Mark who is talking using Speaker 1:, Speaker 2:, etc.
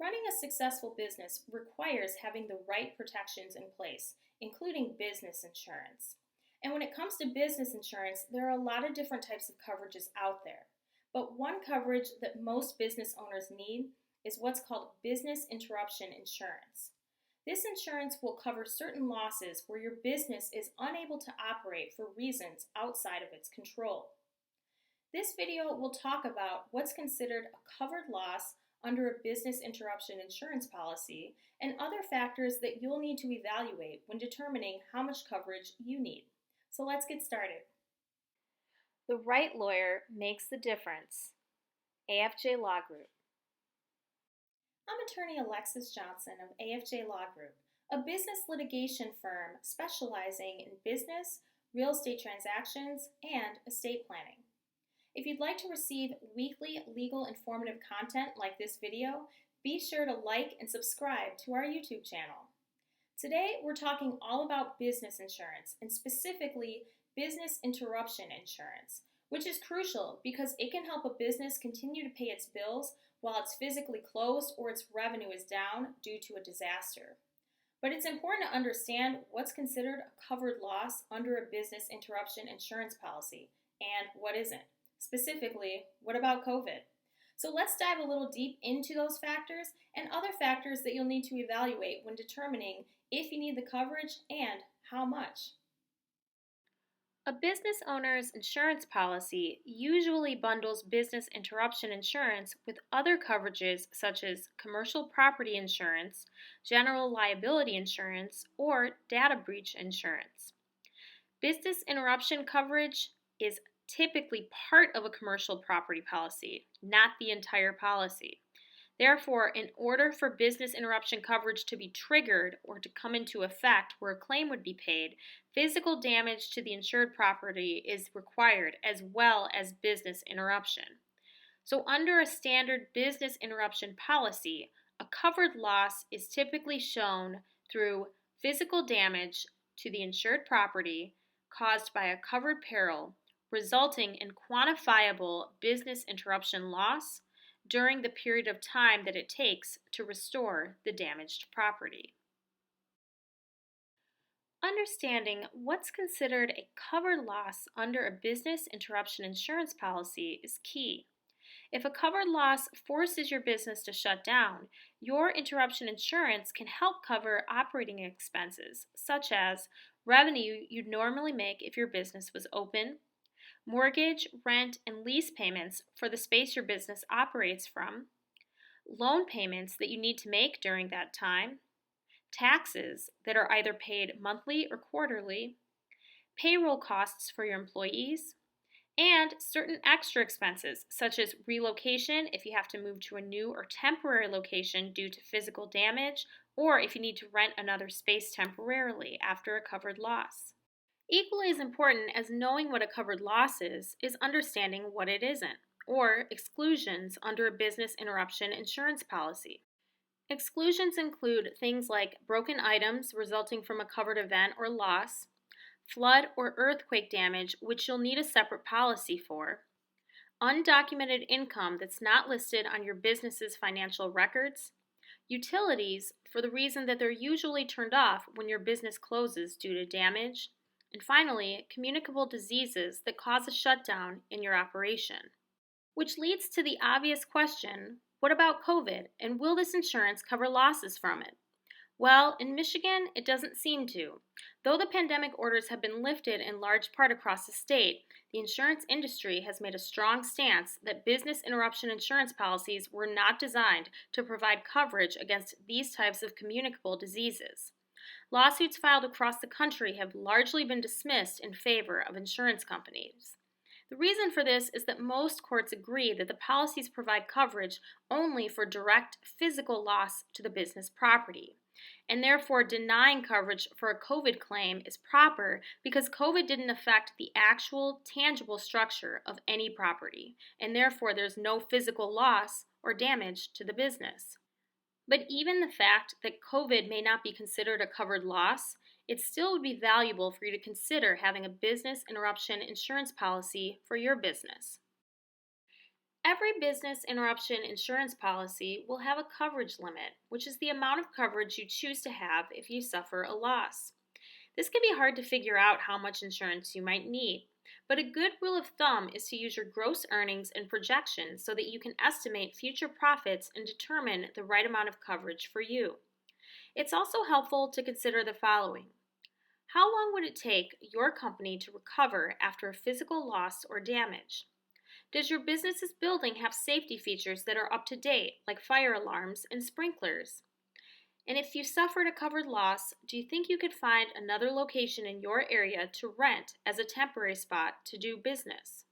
Speaker 1: Running a successful business requires having the right protections in place, including business insurance. And when it comes to business insurance, there are a lot of different types of coverages out there. But one coverage that most business owners need is what's called business interruption insurance. This insurance will cover certain losses where your business is unable to operate for reasons outside of its control. This video will talk about what's considered a covered loss under a business interruption insurance policy and other factors that you'll need to evaluate when determining how much coverage you need. So let's get started. The right lawyer makes the difference. AFJ Law Group. I'm attorney Alexis Johnson of AFJ Law Group, a business litigation firm specializing in business, real estate transactions, and estate planning. If you'd like to receive weekly legal informative content like this video, be sure to like and subscribe to our YouTube channel. Today, we're talking all about business insurance, and specifically business interruption insurance, which is crucial because it can help a business continue to pay its bills while it's physically closed or its revenue is down due to a disaster. But it's important to understand what's considered a covered loss under a business interruption insurance policy and what isn't. Specifically, what about COVID? So let's dive a little deep into those factors and other factors that you'll need to evaluate when determining if you need the coverage and how much. A business owner's insurance policy usually bundles business interruption insurance with other coverages such as commercial property insurance, general liability insurance, or data breach insurance. Business interruption coverage is typically part of a commercial property policy, not the entire policy. Therefore, in order for business interruption coverage to be triggered or to come into effect where a claim would be paid, physical damage to the insured property is required as well as business interruption. So under a standard business interruption policy, a covered loss is typically shown through physical damage to the insured property caused by a covered peril, resulting in quantifiable business interruption loss during the period of time that it takes to restore the damaged property. Understanding what's considered a covered loss under a business interruption insurance policy is key. If a covered loss forces your business to shut down, your interruption insurance can help cover operating expenses, such as revenue you'd normally make if your business was open, mortgage, rent, and lease payments for the space your business operates from, loan payments that you need to make during that time, taxes that are either paid monthly or quarterly, payroll costs for your employees, and certain extra expenses such as relocation if you have to move to a new or temporary location due to physical damage, or if you need to rent another space temporarily after a covered loss. Equally as important as knowing what a covered loss is understanding what it isn't, or exclusions under a business interruption insurance policy. Exclusions include things like broken items resulting from a covered event or loss, flood or earthquake damage, which you'll need a separate policy for, undocumented income that's not listed on your business's financial records, utilities for the reason that they're usually turned off when your business closes due to damage, and finally, communicable diseases that cause a shutdown in your operation. Which leads to the obvious question, what about COVID, and will this insurance cover losses from it? Well, in Michigan, it doesn't seem to. Though the pandemic orders have been lifted in large part across the state, the insurance industry has made a strong stance that business interruption insurance policies were not designed to provide coverage against these types of communicable diseases. Lawsuits filed across the country have largely been dismissed in favor of insurance companies. The reason for this is that most courts agree that the policies provide coverage only for direct physical loss to the business property, and therefore denying coverage for a COVID claim is proper because COVID didn't affect the actual tangible structure of any property, and therefore there's no physical loss or damage to the business. But even the fact that COVID may not be considered a covered loss, it still would be valuable for you to consider having a business interruption insurance policy for your business.
Speaker 2: Every business interruption insurance policy will have a coverage limit, which is the amount of coverage you choose to have if you suffer a loss. This can be hard to figure out how much insurance you might need, but a good rule of thumb is to use your gross earnings and projections so that you can estimate future profits and determine the right amount of coverage for you. It's also helpful to consider the following. How long would it take your company to recover after a physical loss or damage? Does your business's building have safety features that are up to date, like fire alarms and sprinklers? And if you suffered a covered loss, do you think you could find another location in your area to rent as a temporary spot to do business?